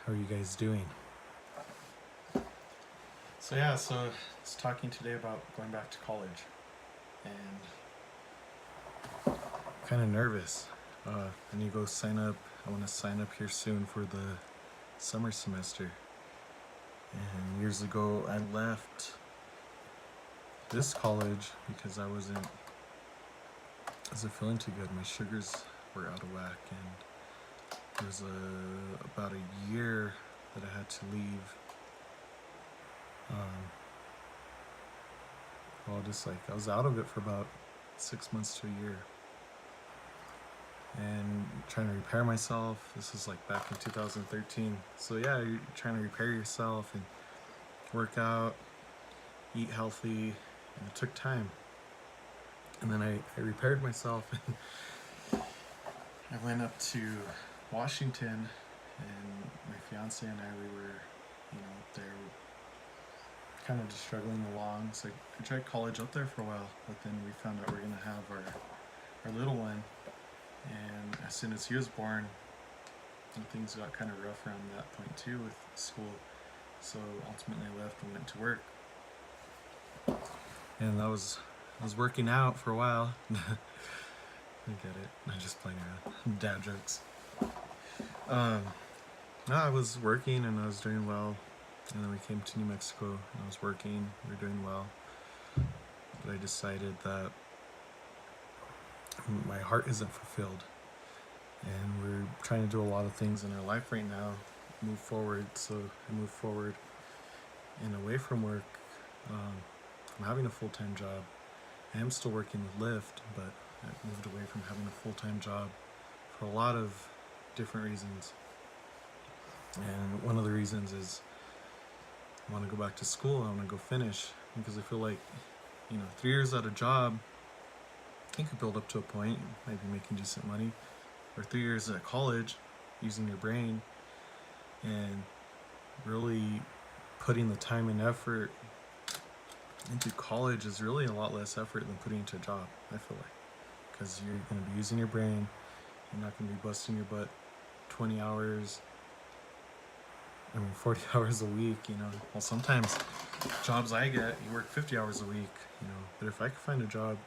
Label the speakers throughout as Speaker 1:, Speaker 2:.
Speaker 1: How are you guys doing? So it's talking today about going back to college, and kind of nervous. I need to go sign up. I want to sign up here soon for the summer semester. And years ago, I left this college because I wasn't feeling too good. My sugars were out of whack, and it was about a year that I had to leave. I was out of it for about 6 months to a year, and trying to repair myself. This is like back in 2013. So yeah, you're trying to repair yourself and work out, eat healthy, and it took time. And then I repaired myself, and I went up to Washington, and my fiance and I, we were, up there kind of just struggling along. So I tried college up there for a while, but then we found out we are going to have our little one. And as soon as he was born, things got kind of rough around that point too with school. So ultimately I left and went to work. And I was working out for a while. I get it. I'm just playing around. Dad jokes. No, I was working and I was doing well. And then we came to New Mexico and I was working. We were doing well. But I decided that my heart isn't fulfilled. And we're trying to do a lot of things in our life right now, move forward. So I moved forward and away from work. I'm having a full-time job. I am still working with Lyft, but I moved away from having a full-time job for a lot of different reasons. And one of the reasons is I want to go back to school. I want to go finish, because I feel like, 3 years at a job, you could build up to a point, maybe making decent money. Or 3 years at college, using your brain and really putting the time and effort into college is really a lot less effort than putting into a job, I feel like. Because you're going to be using your brain, you're not going to be busting your butt 20 hours, 40 hours a week, Well, sometimes jobs I get, you work 50 hours a week, But if I could find a job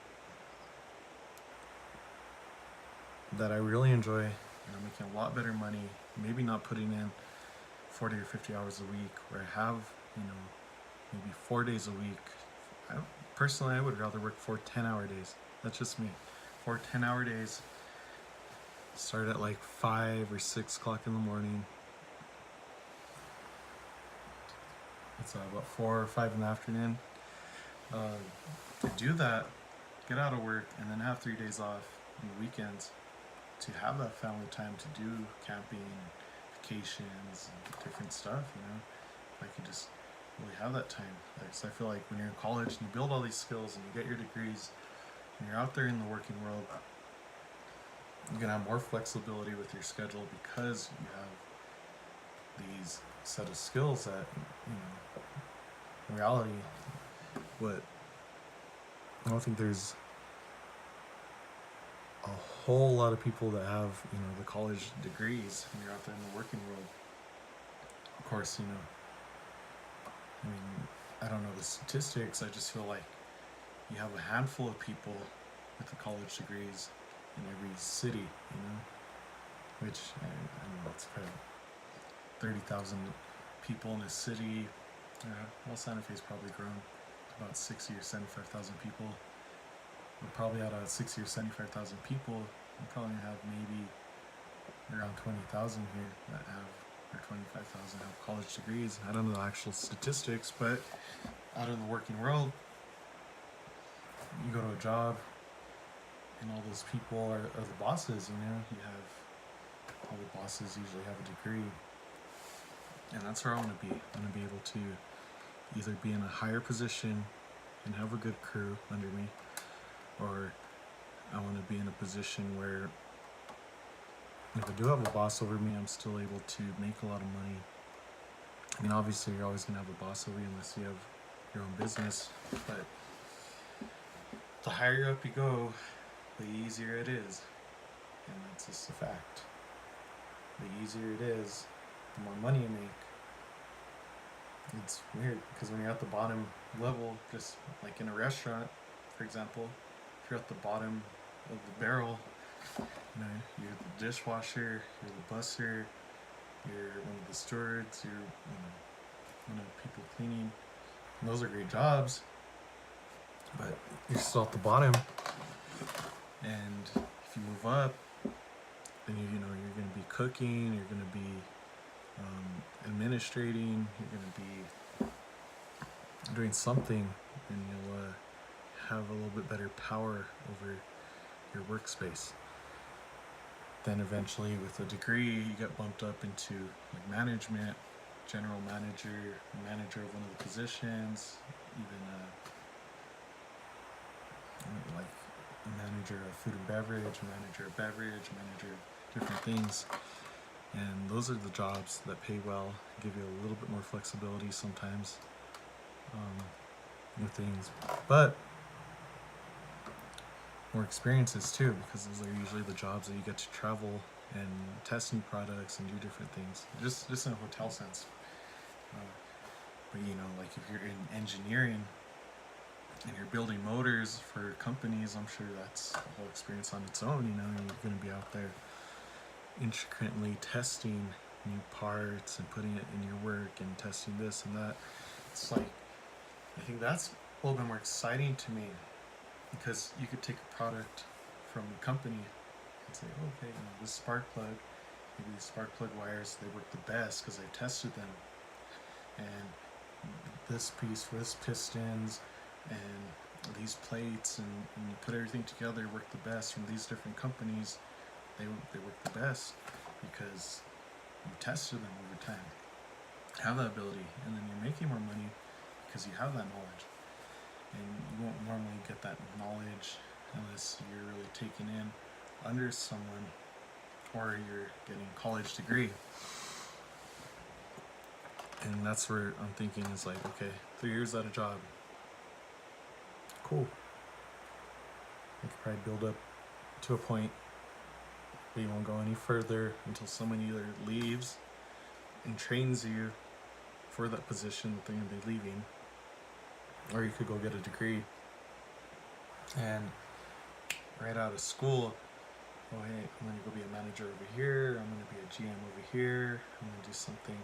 Speaker 1: that I really enjoy, making a lot better money, maybe not putting in 40 or 50 hours a week, where I have, maybe 4 days a week. Personally, I would rather work 4 10-hour days. That's just me. 4 10-hour days. Start at like 5 or 6 o'clock in the morning. It's about 4 or 5 in the afternoon. To do that, get out of work, and then have 3 days off on the weekends to have that family time to do camping, vacations, and different stuff, If I could just really have that time. So I feel like when you're in college and you build all these skills and you get your degrees and you're out there in the working world, you're gonna have more flexibility with your schedule because you have these set of skills that, in reality, I don't think there's a whole lot of people that have, the college degrees when you're out there in the working world. Of course, I don't know the statistics. I just feel like you have a handful of people with the college degrees in every city, which, I don't know, it's probably 30,000 people in a city. Well, Santa Fe's probably grown to about 60 or 75,000 people. We're probably out of 60 or 75,000 people, we probably have maybe around 20,000 here that have, or 25,000 have college degrees. I don't know the actual statistics, but out in the working world, you go to a job, and all those people are the bosses, You have, all the bosses usually have a degree. And that's where I want to be. I want to be able to either be in a higher position and have a good crew under me, or I want to be in a position where if I do have a boss over me, I'm still able to make a lot of money. Obviously you're always going to have a boss over you unless you have your own business, but the higher up you go, the easier it is. And that's just a fact. The easier it is, the more money you make. It's weird because when you're at the bottom level, just like in a restaurant, for example, if you're at the bottom of the barrel, you know, you're the dishwasher, you're the busser, you're one of the stewards, you're one of the people cleaning. And those are great jobs, but you're still at the bottom. And if you move up, then you know you're going to be cooking, you're going to be administrating, you're going to be doing something, and you'll have a little bit better power over your workspace. Then eventually, with a degree, you get bumped up into like management, general manager, manager of one of the positions, even like a manager of food and beverage, manager of beverage, manager of different things. And those are the jobs that pay well, give you a little bit more flexibility sometimes with things, but more experiences too, because those are usually the jobs that you get to travel and test new products and do different things. Just in a hotel sense. But you know, like if you're in engineering and you're building motors for companies, I'm sure that's a whole experience on its own. You know, you're going to be out there intricately testing new parts and putting it in your work and testing this and that. It's like, I think that's a little bit more exciting to me, because you could take a product from a company and say, okay, you know, this spark plug, maybe these spark plug wires, they work the best because I tested them, and this piece for this pistons and these plates, and you put everything together, work the best from these different companies. They work the best because you tested them over time, have that ability, and then you're making more money because you have that knowledge. And you won't normally get that knowledge unless you're really taken in under someone, or you're getting a college degree. And that's where I'm thinking is like, okay, 3 years at a job, cool. You could probably build up to a point, but you won't go any further until someone either leaves and trains you for that position that they're going to be leaving, or you could go get a degree and right out of school, oh hey, I'm going to go be a manager over here, I'm going to be a GM over here, I'm going to do something.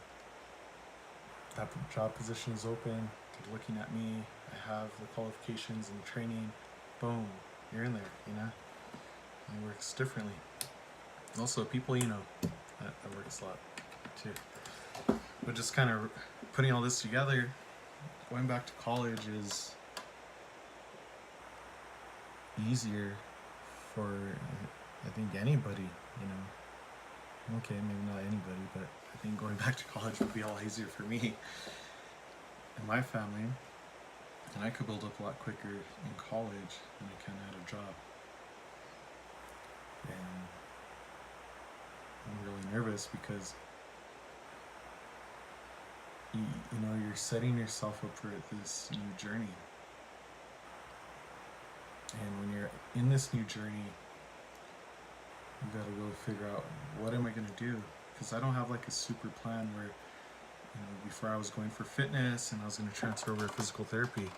Speaker 1: That job position is open, they're looking at me, I have the qualifications and training, boom, you're in there, you know? And it works differently. Also, people, you know, that works a lot too. But just kind of putting all this together, going back to college is easier for, I think, anybody, you know. Okay, maybe not anybody, but I think going back to college would be a lot easier for me and my family, and I could build up a lot quicker in college than I can at a job. And I'm really nervous because you know, you're setting yourself up for this new journey. And when you're in this new journey, you gotta really figure out, what am I gonna do? Because I don't have like a super plan where, you know, before I was going for fitness and I was gonna transfer over to physical therapy.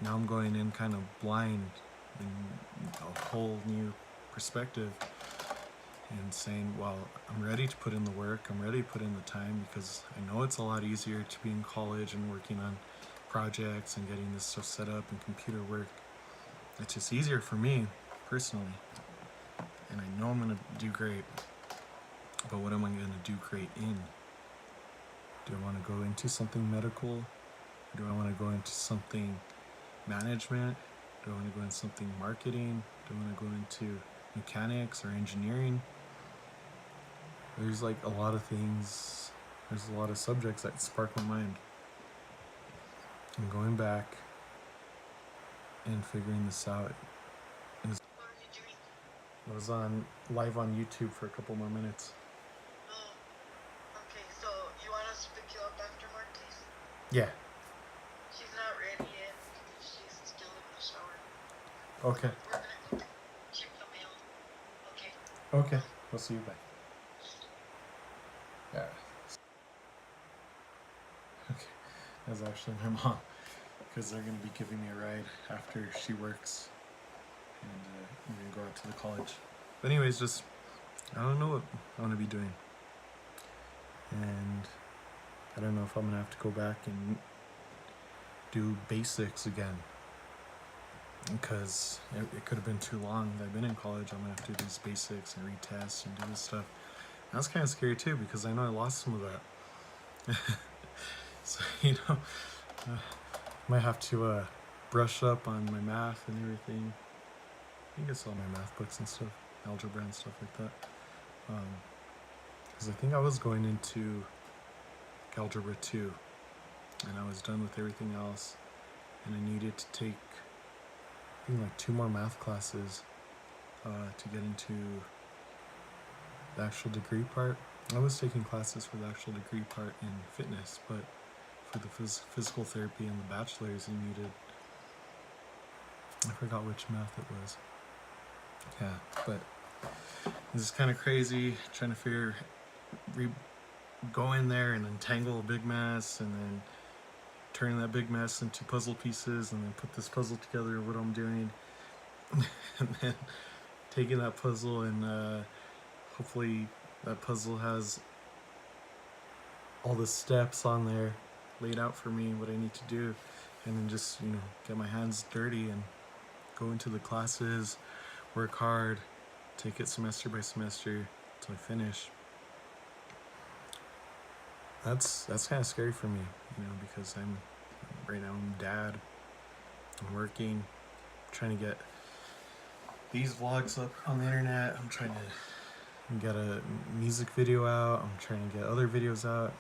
Speaker 1: Now I'm going in kind of blind in a whole new perspective and saying, well, I'm ready to put in the work, I'm ready to put in the time, because I know it's a lot easier to be in college and working on projects and getting this stuff set up and computer work. It's just easier for me personally, and I know I'm going to do great, but what am I going to do great in? Do I want to go into something medical? Do I want to go into something management? Do I want to go into something marketing? Do I want to go into mechanics or engineering? There's like a lot of things, there's a lot of subjects that spark my mind. I'm going back and figuring this out. And
Speaker 2: What are you doing?
Speaker 1: I was on live on YouTube for a couple more minutes.
Speaker 2: Oh, okay, so you want us to pick you up after Marquise?
Speaker 1: Yeah.
Speaker 2: She's not ready yet because she's still in the shower.
Speaker 1: Okay.
Speaker 2: We're gonna go check the mail. Okay.
Speaker 1: Okay. We'll see you back. Yeah. That's actually my mom, because they're gonna be giving me a ride after she works, and we're gonna go out to the college. But anyways, just I don't know what I want to be doing, and I don't know if I'm gonna have to go back and do basics again, because it could have been too long. I've been in college. I'm gonna have to do these basics and retest and do this stuff. And that's kind of scary too, because I know I lost some of that. So might have to brush up on my math and everything. I think it's all my math books and stuff, algebra and stuff like that. Because I think I was going into algebra 2, and I was done with everything else, and I needed to take I think like 2 more math classes to get into the actual degree part. I was taking classes for the actual degree part in fitness, but for the physical therapy and the bachelor's, you needed, I forgot which math it was. Yeah, but this is kind of crazy trying to go in there and untangle a big mess, and then turning that big mess into puzzle pieces, and then put this puzzle together, what I'm doing, and then taking that puzzle and hopefully that puzzle has all the steps on there laid out for me, what I need to do, and then just get my hands dirty and go into the classes, work hard, take it semester by semester until I finish. That's kind of scary for me, because right now I'm dad, I'm working, trying to get these vlogs up on the internet, I'm trying to get a music video out, I'm trying to get other videos out,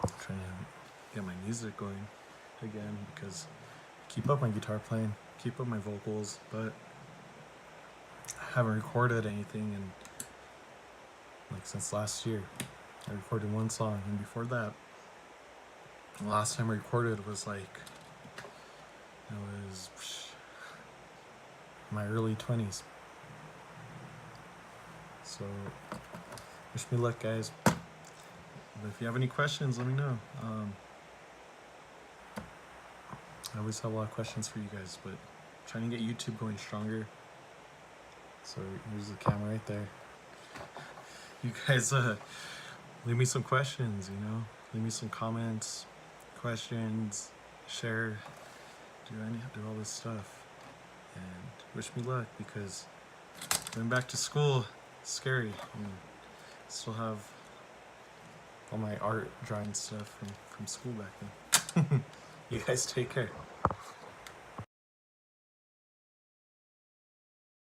Speaker 1: I'm trying to get my music going again, because I keep up my guitar playing, keep up my vocals, but I haven't recorded anything since last year. I recorded 1 song, and before that, the last time I recorded was my early 20s. So, wish me luck, guys. But if you have any questions, let me know. I always have a lot of questions for you guys, but trying to get YouTube going stronger. So here's the camera right there. You guys, leave me some questions, leave me some comments, questions, share, do all this stuff, and wish me luck, because going back to school is scary. I still have all my art drawing stuff from school back then. You guys take care.